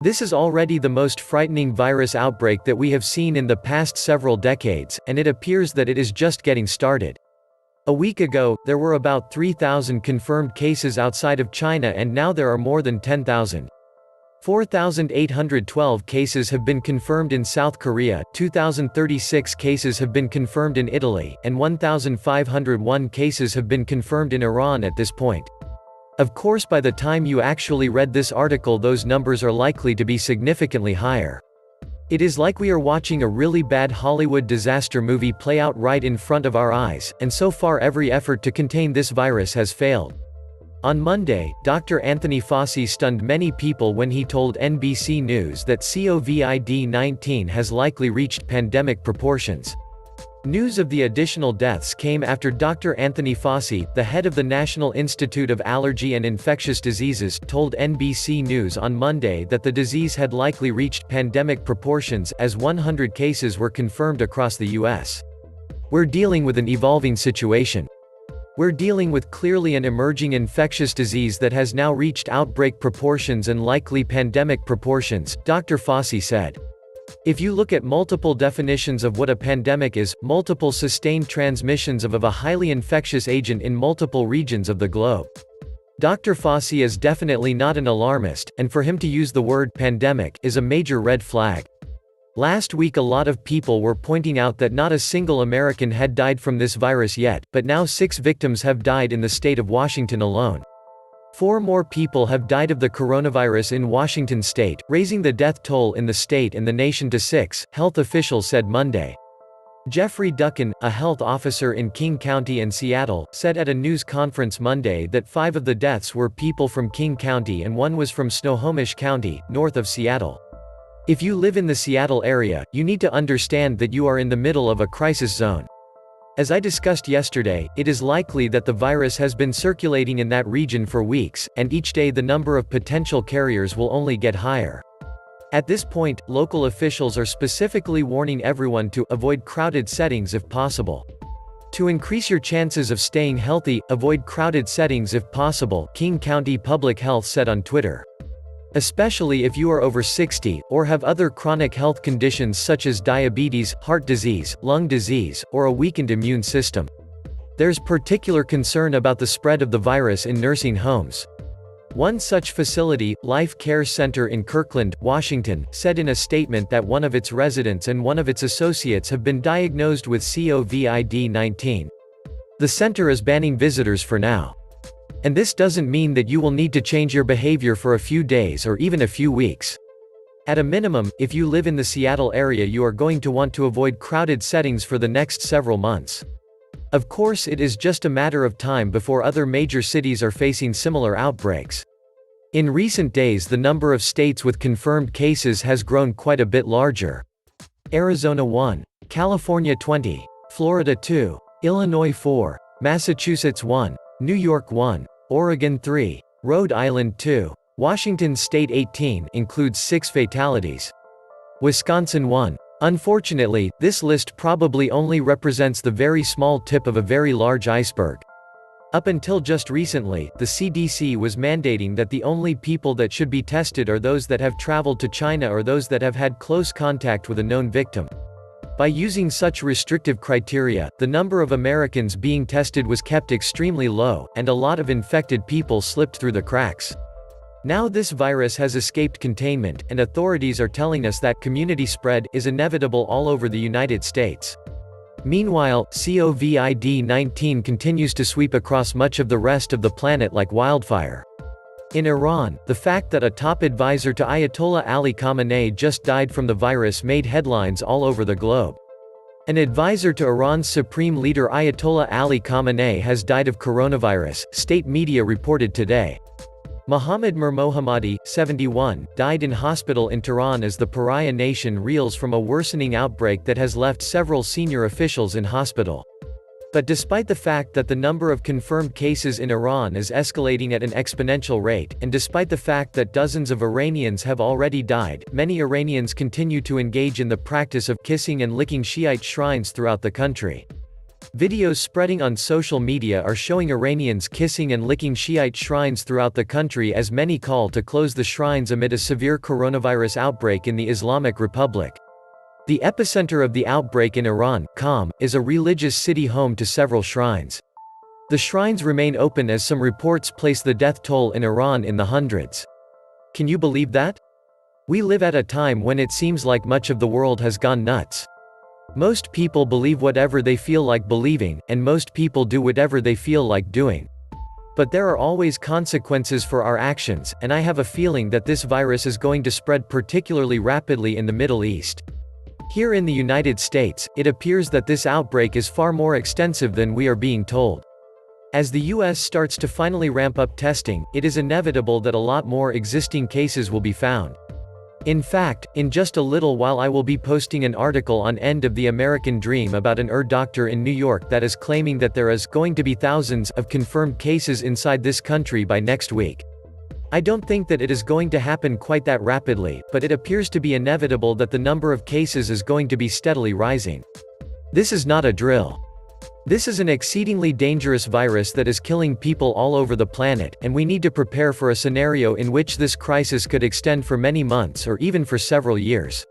This is already the most frightening virus outbreak that we have seen in the past several decades, and it appears that it is just getting started. A week ago, there were about 3,000 confirmed cases outside of China, and now there are more than 10,000. 4,812 cases have been confirmed in South Korea, 2,036 cases have been confirmed in Italy, and 1,501 cases have been confirmed in Iran at this point. Of course, by the time you actually read this article, those numbers are likely to be significantly higher. It is like we are watching a really bad Hollywood disaster movie play out right in front of our eyes, and so far every effort to contain this virus has failed. On Monday, Dr. Anthony Fauci stunned many people when he told NBC News that COVID-19 has likely reached pandemic proportions. News of the additional deaths came after Dr. Anthony Fauci, the head of the National Institute of Allergy and Infectious Diseases, told NBC News on Monday that the disease had likely reached pandemic proportions as 100 cases were confirmed across the U.S. "We're dealing with an evolving situation. We're dealing with clearly an emerging infectious disease that has now reached outbreak proportions and likely pandemic proportions," Dr. Fauci said. If you look at multiple definitions of what a pandemic is, multiple sustained transmissions of a highly infectious agent in multiple regions of the globe. Dr. Fauci is definitely not an alarmist, and for him to use the word pandemic is a major red flag. Last week a lot of people were pointing out that not a single American had died from this virus yet, but now 6 victims have died in the state of Washington alone. 4 more people have died of the coronavirus in Washington state, raising the death toll in the state and the nation to 6, health officials said Monday. Jeffrey Duncan, a health officer in King County and Seattle, said at a news conference Monday that 5 of the deaths were people from King County and 1 was from Snohomish County, north of Seattle. If you live in the Seattle area, you need to understand that you are in the middle of a crisis zone. As I discussed yesterday, it is likely that the virus has been circulating in that region for weeks, and each day the number of potential carriers will only get higher. At this point, local officials are specifically warning everyone to avoid crowded settings if possible. To increase your chances of staying healthy, avoid crowded settings if possible, King County Public Health said on Twitter. Especially if you are over 60, or have other chronic health conditions such as diabetes, heart disease, lung disease, or a weakened immune system. There's particular concern about the spread of the virus in nursing homes. One such facility, Life Care Center in Kirkland, Washington, said in a statement that one of its residents and one of its associates have been diagnosed with COVID-19. The center is banning visitors for now. And this doesn't mean that you will need to change your behavior for a few days or even a few weeks. At a minimum, if you live in the Seattle area, you are going to want to avoid crowded settings for the next several months. Of course, it is just a matter of time before other major cities are facing similar outbreaks. In recent days, the number of states with confirmed cases has grown quite a bit larger. Arizona 1, California 20, Florida 2, Illinois 4, Massachusetts 1, New York 1, Oregon 3, Rhode Island 2, Washington State 18 includes 6 fatalities. Wisconsin 1. Unfortunately, this list probably only represents the very small tip of a very large iceberg. Up until just recently, the CDC was mandating that the only people that should be tested are those that have traveled to China or those that have had close contact with a known victim. By using such restrictive criteria, the number of Americans being tested was kept extremely low, and a lot of infected people slipped through the cracks. Now this virus has escaped containment, and authorities are telling us that community spread is inevitable all over the United States. Meanwhile, COVID-19 continues to sweep across much of the rest of the planet like wildfire. In Iran, the fact that a top advisor to Ayatollah Ali Khamenei just died from the virus made headlines all over the globe. An advisor to Iran's supreme leader Ayatollah Ali Khamenei has died of coronavirus, state media reported today. Mohammad Mirmohammadi, 71, died in hospital in Tehran as the pariah nation reels from a worsening outbreak that has left several senior officials in hospital. But despite the fact that the number of confirmed cases in Iran is escalating at an exponential rate, and despite the fact that dozens of Iranians have already died, many Iranians continue to engage in the practice of kissing and licking Shiite shrines throughout the country. Videos spreading on social media are showing Iranians kissing and licking Shiite shrines throughout the country as many call to close the shrines amid a severe coronavirus outbreak in the Islamic Republic. The epicenter of the outbreak in Iran, Qom, is a religious city home to several shrines. The shrines remain open as some reports place the death toll in Iran in the hundreds. Can you believe that? We live at a time when it seems like much of the world has gone nuts. Most people believe whatever they feel like believing, and most people do whatever they feel like doing. But there are always consequences for our actions, and I have a feeling that this virus is going to spread particularly rapidly in the Middle East. Here in the United States, it appears that this outbreak is far more extensive than we are being told. As the US starts to finally ramp up testing, it is inevitable that a lot more existing cases will be found. In fact, in just a little while I will be posting an article on End of the American Dream about an doctor in New York that is claiming that there is going to be thousands of confirmed cases inside this country by next week. I don't think that it is going to happen quite that rapidly, but it appears to be inevitable that the number of cases is going to be steadily rising. This is not a drill. This is an exceedingly dangerous virus that is killing people all over the planet, and we need to prepare for a scenario in which this crisis could extend for many months or even for several years.